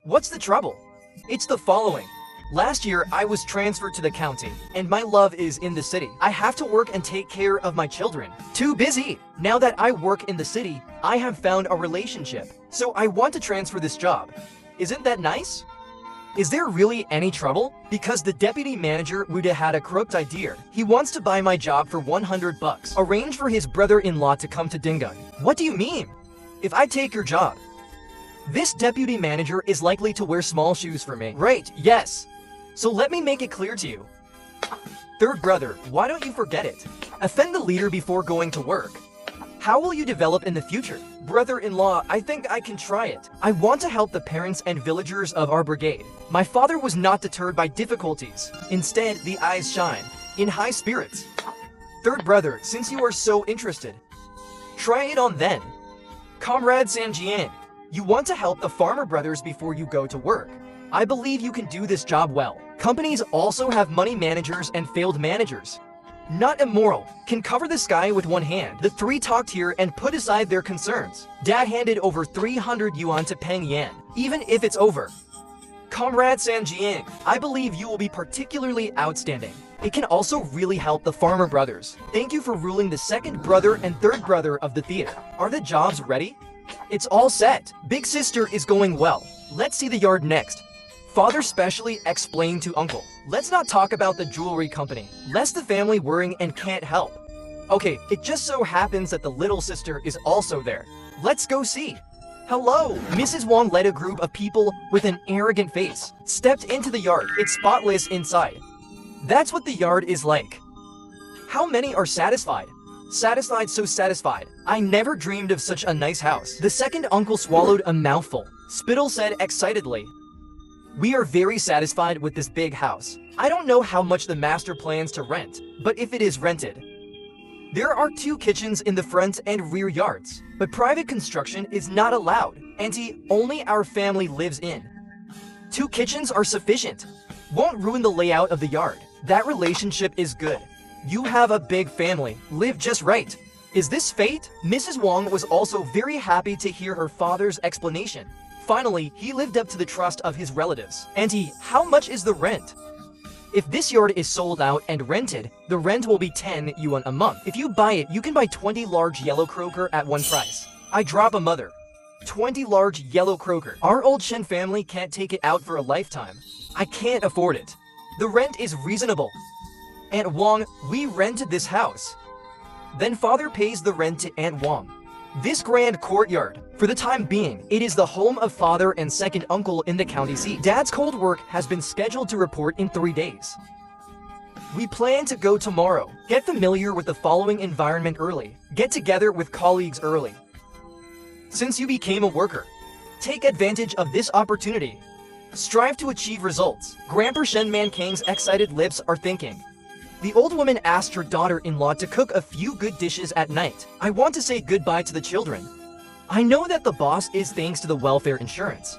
What's the trouble? It's the following. Last year, I was transferred to the county, and my love is in the city. I have to work and take care of my children. Too busy! Now that I work in the city, I have found a relationship. So I want to transfer this job. Isn't that nice? Is there really any trouble? Because the deputy manager would have had a crooked idea. He wants to buy my job for $100. Arrange for his brother-in-law to come to Dingun. What do you mean? If I take your job, this deputy manager is likely to wear small shoes for me. Right, yes. So let me make it clear to you. Third brother, why don't you forget it? Offend the leader before going to work. How will you develop in the future? Brother-in-law, I think I can try it. I want to help the parents and villagers of our brigade. My father was not deterred by difficulties. Instead, the eyes shine, in high spirits. Third brother, since you are so interested, try it on then. Comrade Sanjian, you want to help the farmer brothers before you go to work. I believe you can do this job well. Companies also have money managers and failed managers. Not immoral, can cover the sky with one hand. The three talked here and put aside their concerns. Dad handed over 300 yuan to Peng Yan, even if it's over. Comrade Sanjian, I believe you will be particularly outstanding. It can also really help the farmer brothers. Thank you for ruling the second brother and third brother of the theater. Are the jobs ready? It's all set. Big sister is going well. Let's see the yard next. Father specially explained to uncle. Let's not talk about the jewelry company, lest the family worrying and can't help. Okay, it just so happens that the little sister is also there. Let's go see. Hello! Mrs. Wong led a group of people with an arrogant face, stepped into the yard. It's spotless inside. That's what the yard is like. How many are satisfied? Satisfied, so satisfied. I never dreamed of such a nice house. The second uncle swallowed a mouthful. Spittle said excitedly, we are very satisfied with this big house. I don't know how much the master plans to rent, but if it is rented. There are 2 kitchens in the front and rear yards, but private construction is not allowed. Auntie, only our family lives in. 2 kitchens are sufficient. Won't ruin the layout of the yard. That relationship is good. You have a big family, live just right. Is this fate? Mrs. Wong was also very happy to hear her father's explanation. Finally, he lived up to the trust of his relatives. Auntie, how much is the rent? If this yard is sold out and rented, the rent will be 10 yuan a month. If you buy it, you can buy 20 large yellow croaker at one price. I drop a mother. 20 large yellow croaker. Our old Shen family can't take it out for a lifetime. I can't afford it. The rent is reasonable. Aunt Wong, we rented this house. Then father pays the rent to Aunt Wong. This grand courtyard, for the time being, it is the home of father and second uncle in the county seat. Dad's cold work has been scheduled to report in 3 days. We plan to go tomorrow. Get familiar with the following environment early. Get together with colleagues early. Since you became a worker, take advantage of this opportunity. Strive to achieve results. Grandpa Shen Man Kang's excited lips are thinking. The old woman asked her daughter-in-law to cook a few good dishes at night. I want to say goodbye to the children. I know that the boss is thanks to the welfare insurance.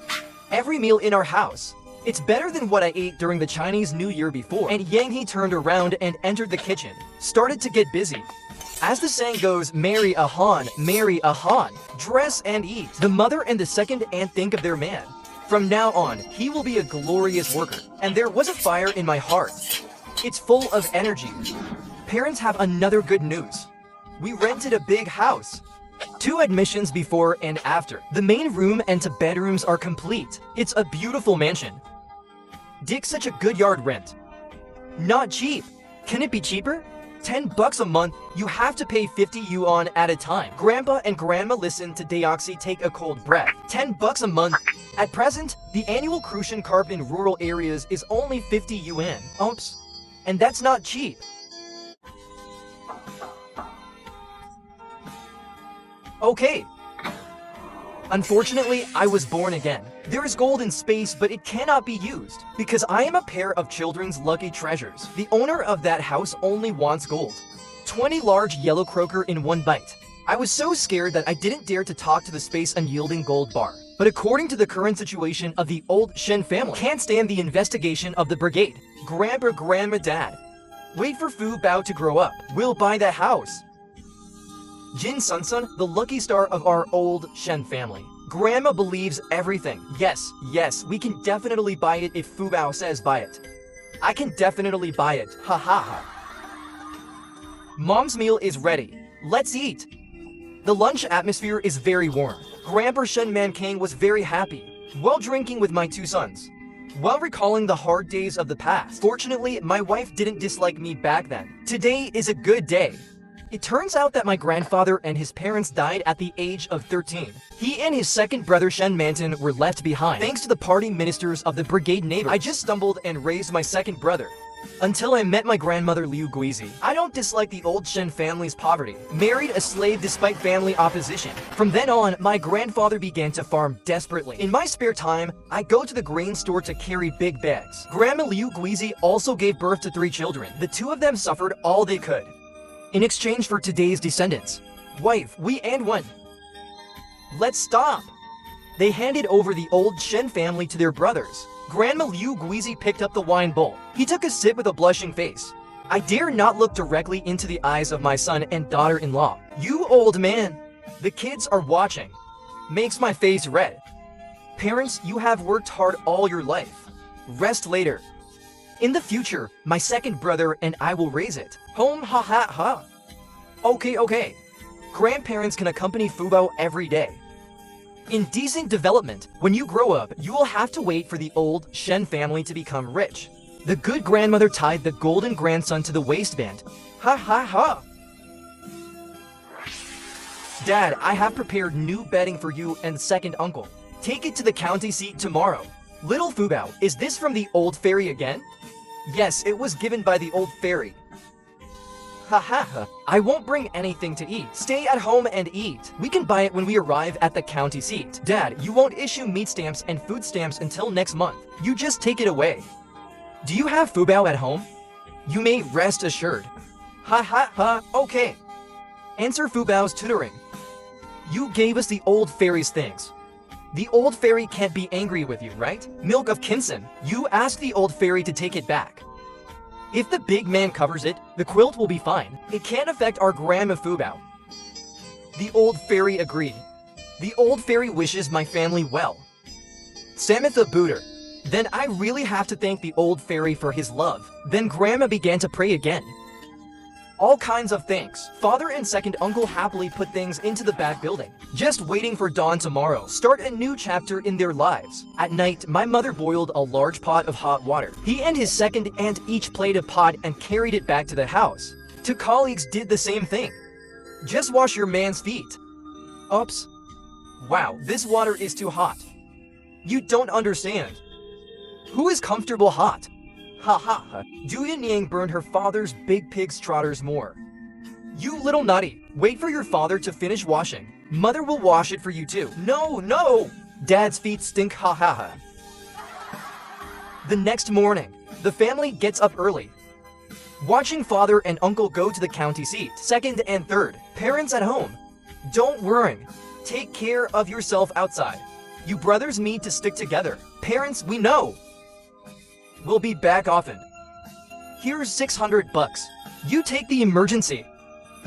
Every meal in our house. It's better than what I ate during the Chinese New Year before. And Yang He turned around and entered the kitchen. Started to get busy. As the saying goes, marry a Han, dress and eat. The mother and the second aunt think of their man. From now on, he will be a glorious worker. And there was a fire in my heart. It's full of energy. Parents have another good news. We rented a big house. 2 admissions before and after. The main room and 2 bedrooms are complete. It's a beautiful mansion. Dick, such a good yard rent. Not cheap. Can it be cheaper? $10 a month. You have to pay 50 yuan at a time. Grandpa and Grandma listen to Deoxy take a cold breath. $10 a month. At present, the annual crucian carp in rural areas is only 50 yuan. Oops. And that's not cheap. Okay. Unfortunately, I was born again. There is gold in space, but it cannot be used, because I am a pair of children's lucky treasures. The owner of that house only wants gold. 20 large yellow croaker in 1 bite. I was so scared that I didn't dare to talk to the space unyielding gold bar. But according to the current situation of the old Shen family, can't stand the investigation of the brigade. Grandma, Dad. Wait for Fu Bao to grow up. We'll buy that house. Jin Sun, the lucky star of our old Shen family. Grandma believes everything. Yes, we can definitely buy it if Fubao says buy it. I can definitely buy it, ha ha ha. Mom's meal is ready. Let's eat. The lunch atmosphere is very warm. Grandpa Shen Man King was very happy, while drinking with my 2 sons, while recalling the hard days of the past. Fortunately, my wife didn't dislike me back then. Today is a good day. It turns out that my grandfather and his parents died at the age of 13. He and his second brother Shen Manton were left behind. Thanks to the party ministers of the brigade neighbor, I just stumbled and raised my second brother. Until I met my grandmother Liu Guizi. I don't dislike the old Shen family's poverty. Married a slave despite family opposition. From then on, my grandfather began to farm desperately. In my spare time, I go to the grain store to carry big bags. Grandma Liu Guizi also gave birth to 3 children. The 2 of them suffered all they could in exchange for today's descendants. Wife, we and one. Let's stop. They handed over the old Shen family to their brothers. Grandma Liu Guizi picked up the wine bowl. He took a sip with a blushing face. I dare not look directly into the eyes of my son and daughter-in-law. You old man. The kids are watching. Makes my face red. Parents, you have worked hard all your life. Rest later. In the future, my second brother and I will raise it. Home ha ha ha. Okay. Grandparents can accompany Fubao every day. In decent development, when you grow up, you will have to wait for the old Shen family to become rich. The good grandmother tied the golden grandson to the waistband. Ha ha ha. Dad, I have prepared new bedding for you and second uncle. Take it to the county seat tomorrow. Little Fubao, is this from the old fairy again? Yes, it was given by the old fairy. Ha ha ha. I won't bring anything to eat. Stay at home and eat. We can buy it when we arrive at the county seat. Dad, you won't issue meat stamps and food stamps until next month. You just take it away. Do you have Fubao at home? You may rest assured. Ha ha ha, okay. Answer Fubao's tutoring. You gave us the old fairy's things. The old fairy can't be angry with you, right? Milk of Kinson. You asked the old fairy to take it back. If the big man covers it, the quilt will be fine. It can't affect our grandma Fubao. The old fairy agreed. The old fairy wishes my family well. Samantha Booter. Then I really have to thank the old fairy for his love. Then grandma began to pray again. All kinds of thanks. Father and second uncle happily put things into the back building, just waiting for dawn tomorrow. Start a new chapter in their lives. At night, my mother boiled a large pot of hot water. He and his second aunt each played a pot and carried it back to the house. 2 colleagues did the same thing. Just wash your man's feet. Oops. Wow, this water is too hot. You don't understand. Who is comfortable hot? Ha ha ha. Juya Niang burned her father's big pig's trotters more. You little nutty. Wait for your father to finish washing. Mother will wash it for you too. No! Dad's feet stink, ha ha ha. The next morning, the family gets up early. Watching father and uncle go to the county seat. Second and third, parents at home. Don't worry. Take care of yourself outside. You brothers need to stick together. Parents, we know. We'll be back often. Here's $600. You take the emergency.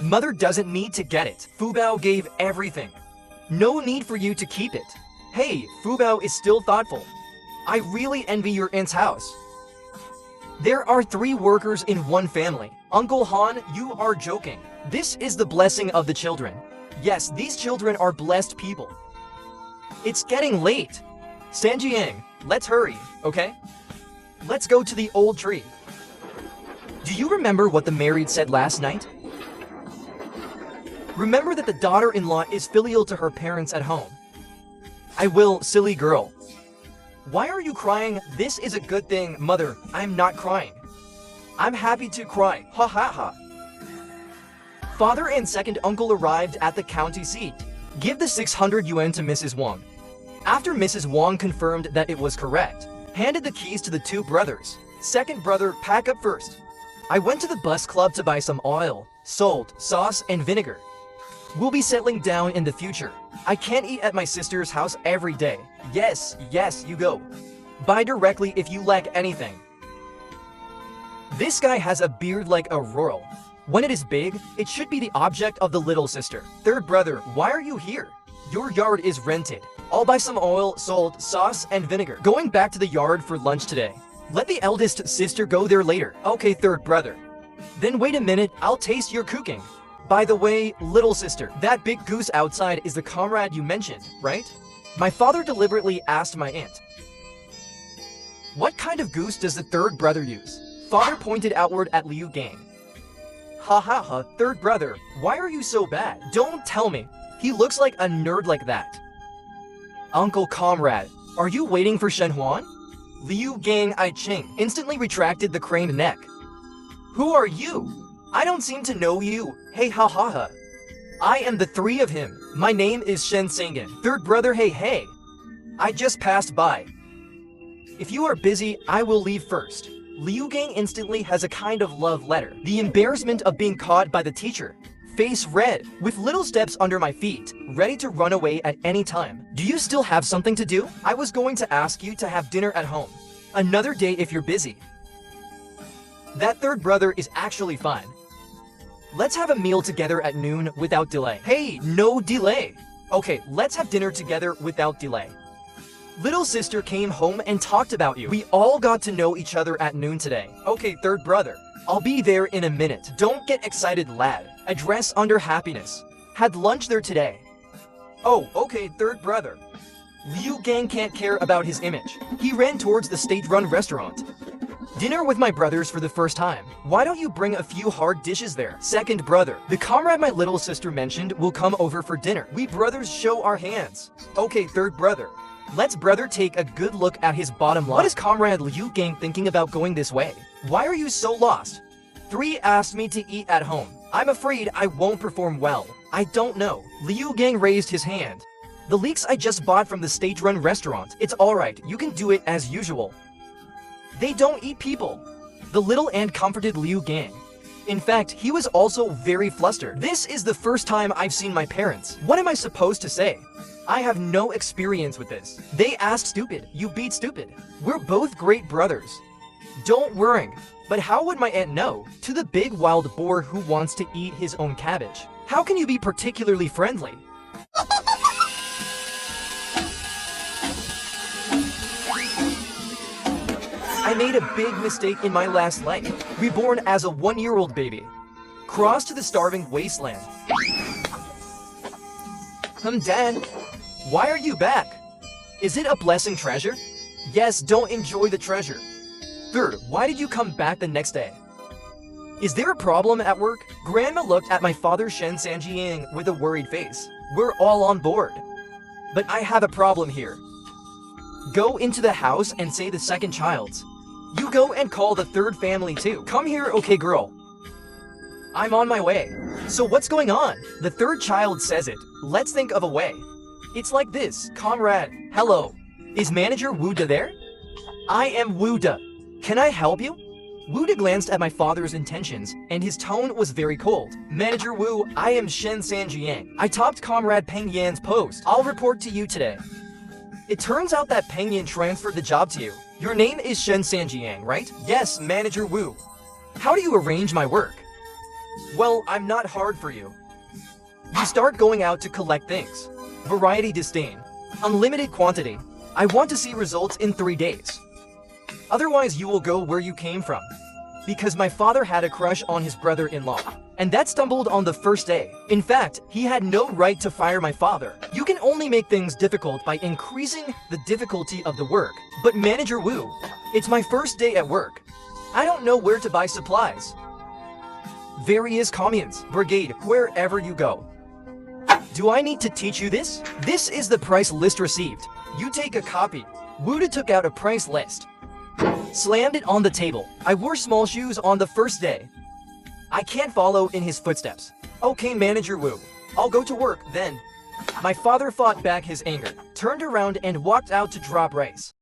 Mother doesn't need to get it. Fubao gave everything. No need for you to keep it. Hey, Fubao is still thoughtful. I really envy your aunt's house. There are 3 workers in one family. Uncle Han, you are joking. This is the blessing of the children. Yes, these children are blessed people. It's getting late. Sanjiang, let's hurry, okay? Let's go to the old tree. Do you remember what the married said last night? Remember that the daughter-in-law is filial to her parents at home. I will, silly girl. Why are you crying? This is a good thing, mother. I'm not crying. I'm happy to cry. Ha ha ha. Father and second uncle arrived at the county seat. Give the 600 yuan to Mrs. Wang. After Mrs. Wang confirmed that it was correct, handed the keys to the 2 brothers. Second brother, pack up first. I went to the bus club to buy some oil, salt, sauce, and vinegar. We'll be settling down in the future. I can't eat at my sister's house every day. Yes, you go. Buy directly if you lack anything. This guy has a beard like a royal. When it is big, it should be the object of the little sister. Third brother, why are you here? Your yard is rented. I'll buy some oil, salt, sauce, and vinegar. Going back to the yard for lunch today. Let the eldest sister go there later. Okay, third brother. Then wait a minute, I'll taste your cooking. By the way, little sister, that big goose outside is the comrade you mentioned, right? My father deliberately asked my aunt. What kind of goose does the third brother use? Father pointed outward at Liu Gang. Ha ha ha, third brother, why are you so bad? Don't tell me. He looks like a nerd like that. Uncle Comrade, are you waiting for Shen Huan? Liu Gang I Ching instantly retracted the craned neck. Who are you? I don't seem to know you. Hey ha ha ha. I am the three of him. My name is Shen Sangan. Third brother hey hey. I just passed by. If you are busy, I will leave first. Liu Gang instantly has a kind of love letter. The embarrassment of being caught by the teacher. Face red, with little steps under my feet, ready to run away at any time. Do you still have something to do? I was going to ask you to have dinner at home. Another day if you're busy. That third brother is actually fine. Let's have a meal together at noon without delay. Hey, no delay. Okay, let's have dinner together without delay. Little sister came home and talked about you. We all got to know each other at noon today. Okay, third brother. I'll be there in a minute. Don't get excited, lad. Address under happiness. Had lunch there today. Oh, okay, third brother. Liu Gang can't care about his image. He ran towards the state-run restaurant. Dinner with my brothers for the first time. Why don't you bring a few hard dishes there? Second brother. The comrade my little sister mentioned will come over for dinner. We brothers show our hands. Okay, third brother. Let's brother take a good look at his bottom line. What is comrade Liu Gang thinking about going this way? Why are you so lost? 3 asked me to eat at home. I'm afraid I won't perform well. I don't know. Liu Gang raised his hand. The leeks I just bought from the state-run restaurant. It's alright, you can do it as usual. They don't eat people. The little ant comforted Liu Gang. In fact, he was also very flustered. This is the first time I've seen my parents. What am I supposed to say? I have no experience with this. They asked stupid, you beat stupid. We're both great brothers. Don't worry. But how would my aunt know? To the big wild boar who wants to eat his own cabbage. How can you be particularly friendly? I made a big mistake in my last life. Reborn as a 1-year-old baby. Crossed to the starving wasteland. Dad. Why are you back? Is it a blessing treasure? Yes, don't enjoy the treasure. Third, why did you come back the next day? Is there a problem at work? Grandma looked at my father Shen Sanjiang with a worried face. We're all on board. But I have a problem here. Go into the house and say the second child's. You go and call the third family too. Come here, okay girl. I'm on my way. So what's going on? The third child says it. Let's think of a way. It's like this, comrade. Hello. Is manager Wuda there? I am Wuda. Can I help you? Wuda glanced at my father's intentions, and his tone was very cold. Manager Wu, I am Shen Sanjiang. I topped comrade Peng Yan's post. I'll report to you today. It turns out that Peng Yan transferred the job to you. Your name is Shen Sanjiang, right? Yes, Manager Wu. How do you arrange my work? Well, I'm not hard for you. You start going out to collect things. Variety disdain. Unlimited quantity. I want to see results in 3 days. Otherwise you will go where you came from. Because my father had a crush on his brother-in-law. And that stumbled on the first day. In fact, he had no right to fire my father. You can only make things difficult by increasing the difficulty of the work. But Manager Wu, it's my first day at work. I don't know where to buy supplies. Various communes, brigade, wherever you go. Do I need to teach you this? This is the price list received. You take a copy. Wuda took out a price list. Slammed it on the table. I wore small shoes on the first day. I can't follow in his footsteps. Okay, Manager Wu. I'll go to work then. My father fought back his anger, turned around and walked out to drop rice.